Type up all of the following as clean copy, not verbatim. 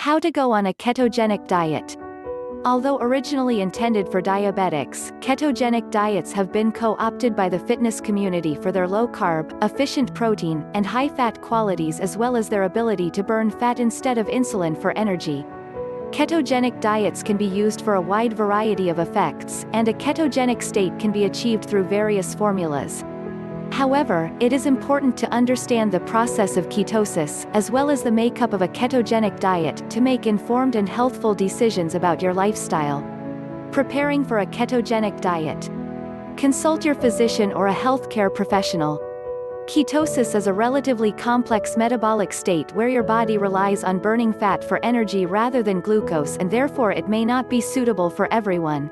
How to go on a ketogenic diet. Although originally intended for diabetics, ketogenic diets have been co-opted by the fitness community for their low-carb, efficient protein, and high-fat qualities as well as their ability to burn fat instead of insulin for energy. Ketogenic diets can be used for a wide variety of effects, and a ketogenic state can be achieved through various formulas. However, it is important to understand the process of ketosis, as well as the makeup of a ketogenic diet, to make informed and healthful decisions about your lifestyle. Preparing for a ketogenic diet. Consult your physician or a healthcare professional. Ketosis is a relatively complex metabolic state where your body relies on burning fat for energy rather than glucose, and therefore it may not be suitable for everyone.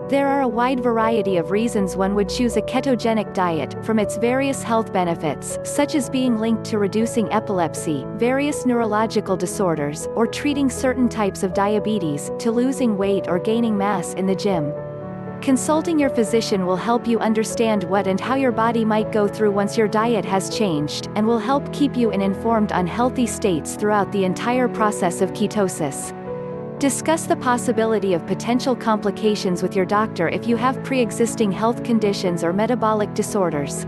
There are a wide variety of reasons one would choose a ketogenic diet, from its various health benefits, such as being linked to reducing epilepsy, various neurological disorders, or treating certain types of diabetes, to losing weight or gaining mass in the gym. Consulting your physician will help you understand what and how your body might go through once your diet has changed, and will help keep you informed on healthy states throughout the entire process of ketosis. Discuss the possibility of potential complications with your doctor if you have pre-existing health conditions or metabolic disorders.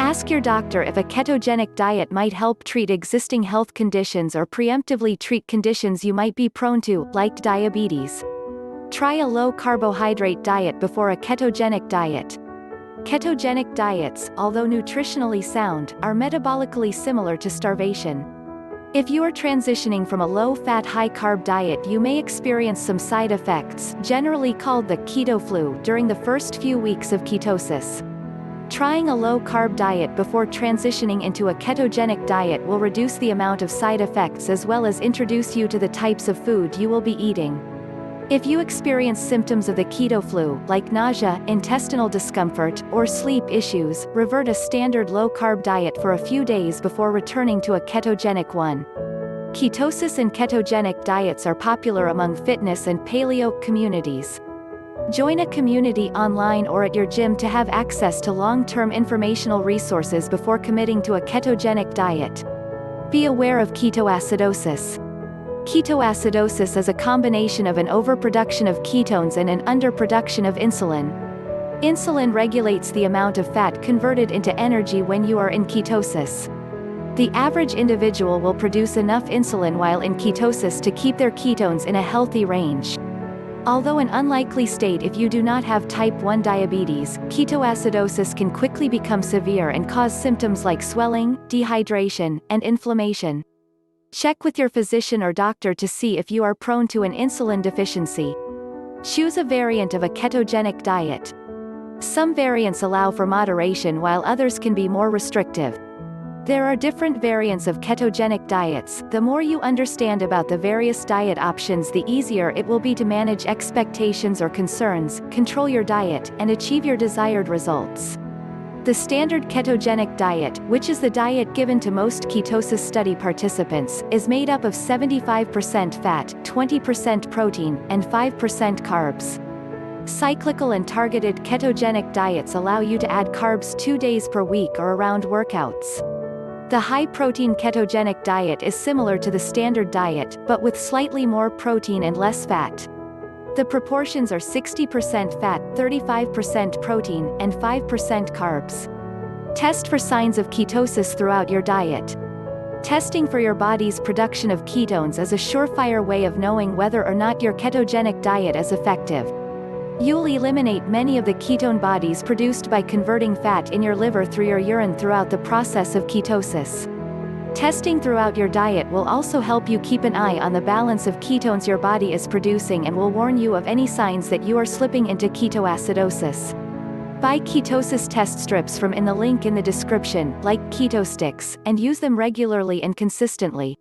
Ask your doctor if a ketogenic diet might help treat existing health conditions or preemptively treat conditions you might be prone to, like diabetes. Try a low-carbohydrate diet before a ketogenic diet. Ketogenic diets, although nutritionally sound, are metabolically similar to starvation. If you are transitioning from a low-fat high-carb diet, you may experience some side effects, generally called the keto flu, during the first few weeks of ketosis. Trying a low-carb diet before transitioning into a ketogenic diet will reduce the amount of side effects as well as introduce you to the types of food you will be eating. If you experience symptoms of the keto flu, like nausea, intestinal discomfort, or sleep issues, revert a standard low-carb diet for a few days before returning to a ketogenic one. Ketosis and ketogenic diets are popular among fitness and paleo communities. Join a community online or at your gym to have access to long-term informational resources before committing to a ketogenic diet. Be aware of ketoacidosis. Ketoacidosis is a combination of an overproduction of ketones and an underproduction of insulin. Insulin regulates the amount of fat converted into energy when you are in ketosis. The average individual will produce enough insulin while in ketosis to keep their ketones in a healthy range. Although an unlikely state if you do not have type 1 diabetes, ketoacidosis can quickly become severe and cause symptoms like swelling, dehydration, and inflammation. Check with your physician or doctor to see if you are prone to an insulin deficiency. Choose a variant of a ketogenic diet. Some variants allow for moderation while others can be more restrictive. There are different variants of ketogenic diets. The more you understand about the various diet options, the easier it will be to manage expectations or concerns, control your diet, and achieve your desired results. The standard ketogenic diet, which is the diet given to most ketosis study participants, is made up of 75% fat, 20% protein, and 5% carbs. Cyclical and targeted ketogenic diets allow you to add carbs 2 days per week or around workouts. The high-protein ketogenic diet is similar to the standard diet, but with slightly more protein and less fat. The proportions are 60% fat, 35% protein, and 5% carbs. Test for signs of ketosis throughout your diet. Testing for your body's production of ketones is a surefire way of knowing whether or not your ketogenic diet is effective. You'll eliminate many of the ketone bodies produced by converting fat in your liver through your urine throughout the process of ketosis. Testing throughout your diet will also help you keep an eye on the balance of ketones your body is producing and will warn you of any signs that you are slipping into ketoacidosis. Buy ketosis test strips from in the link in the description, like keto sticks, and use them regularly and consistently.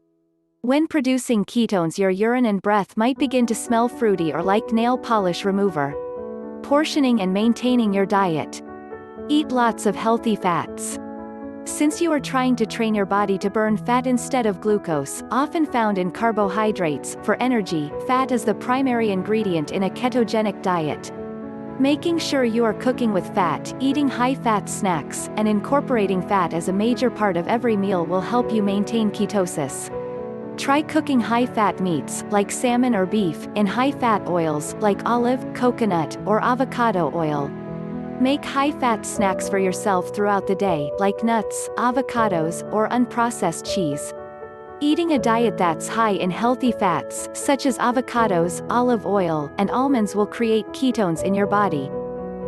When producing ketones, your urine and breath might begin to smell fruity or like nail polish remover. Portioning and maintaining your diet. Eat lots of healthy fats. Since you are trying to train your body to burn fat instead of glucose, often found in carbohydrates, for energy, fat is the primary ingredient in a ketogenic diet. Making sure you are cooking with fat, eating high-fat snacks, and incorporating fat as a major part of every meal will help you maintain ketosis. Try cooking high-fat meats, like salmon or beef, in high-fat oils, like olive, coconut, or avocado oil. Make high-fat snacks for yourself throughout the day, like nuts, avocados, or unprocessed cheese. Eating a diet that's high in healthy fats, such as avocados, olive oil, and almonds will create ketones in your body.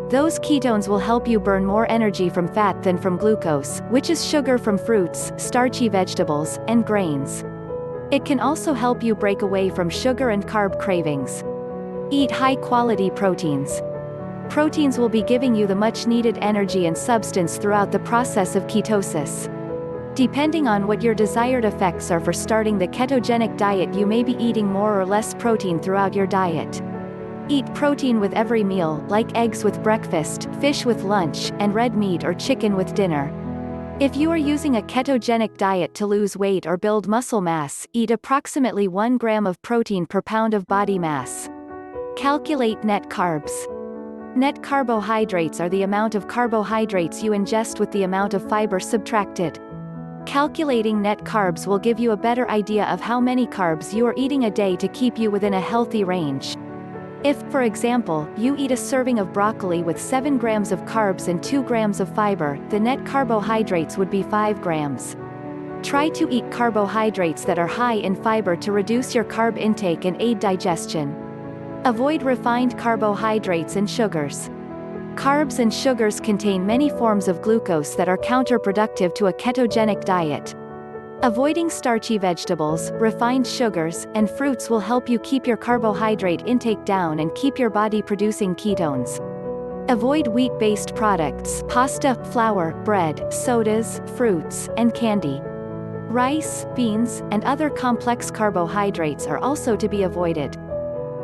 Those ketones will help you burn more energy from fat than from glucose, which is sugar from fruits, starchy vegetables, and grains. It can also help you break away from sugar and carb cravings. Eat high-quality proteins. Proteins will be giving you the much-needed energy and substance throughout the process of ketosis. Depending on what your desired effects are for starting the ketogenic diet, you may be eating more or less protein throughout your diet. Eat protein with every meal, like eggs with breakfast, fish with lunch, and red meat or chicken with dinner. If you are using a ketogenic diet to lose weight or build muscle mass, eat approximately 1 gram of protein per pound of body mass. Calculate net carbs. Net carbohydrates are the amount of carbohydrates you ingest with the amount of fiber subtracted. Calculating net carbs will give you a better idea of how many carbs you are eating a day to keep you within a healthy range. If, for example, you eat a serving of broccoli with 7 grams of carbs and 2 grams of fiber, the net carbohydrates would be 5 grams. Try to eat carbohydrates that are high in fiber to reduce your carb intake and aid digestion. Avoid refined carbohydrates and sugars. Carbs and sugars contain many forms of glucose that are counterproductive to a ketogenic diet. Avoiding starchy vegetables, refined sugars, and fruits will help you keep your carbohydrate intake down and keep your body producing ketones. Avoid wheat-based products, pasta, flour, bread, sodas, fruits, and candy. Rice, beans, and other complex carbohydrates are also to be avoided.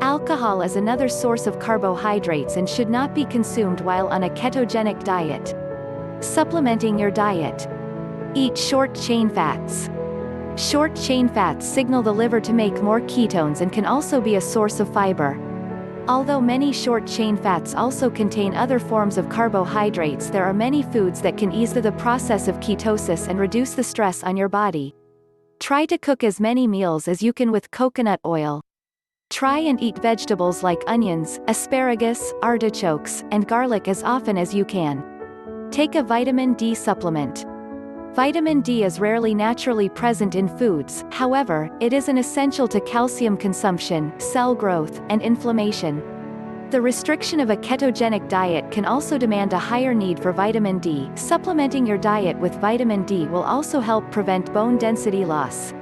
Alcohol is another source of carbohydrates and should not be consumed while on a ketogenic diet. Supplementing your diet. Eat short-chain fats. Short-chain fats signal the liver to make more ketones and can also be a source of fiber. Although many short-chain fats also contain other forms of carbohydrates, there are many foods that can ease the process of ketosis and reduce the stress on your body. Try to cook as many meals as you can with coconut oil. Try and eat vegetables like onions, asparagus, artichokes, and garlic as often as you can. Take a vitamin D supplement. Vitamin D is rarely naturally present in foods, however, it is an essential to calcium consumption, cell growth, and inflammation. The restriction of a ketogenic diet can also demand a higher need for vitamin D. Supplementing your diet with vitamin D will also help prevent bone density loss.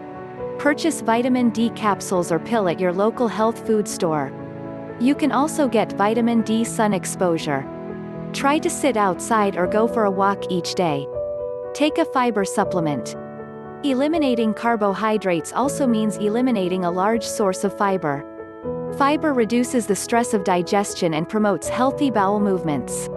Purchase vitamin D capsules or pill at your local health food store. You can also get vitamin D sun exposure. Try to sit outside or go for a walk each day. Take a fiber supplement. Eliminating carbohydrates also means eliminating a large source of fiber. Fiber reduces the stress of digestion and promotes healthy bowel movements.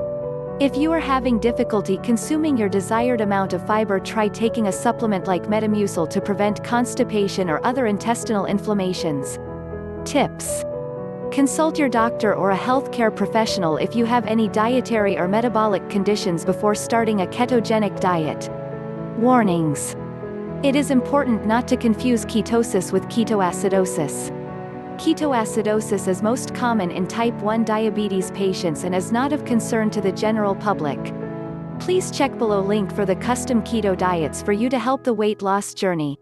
If you are having difficulty consuming your desired amount of fiber, try taking a supplement like Metamucil to prevent constipation or other intestinal inflammations. Tips. Consult your doctor or a healthcare professional if you have any dietary or metabolic conditions before starting a ketogenic diet. Warnings. It is important not to confuse ketosis with ketoacidosis. Ketoacidosis is most common in type 1 diabetes patients and is not of concern to the general public. Please check below link for the custom keto diets for you to help the weight loss journey.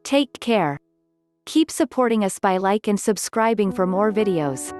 Take care. Keep supporting us by like and subscribing for more videos.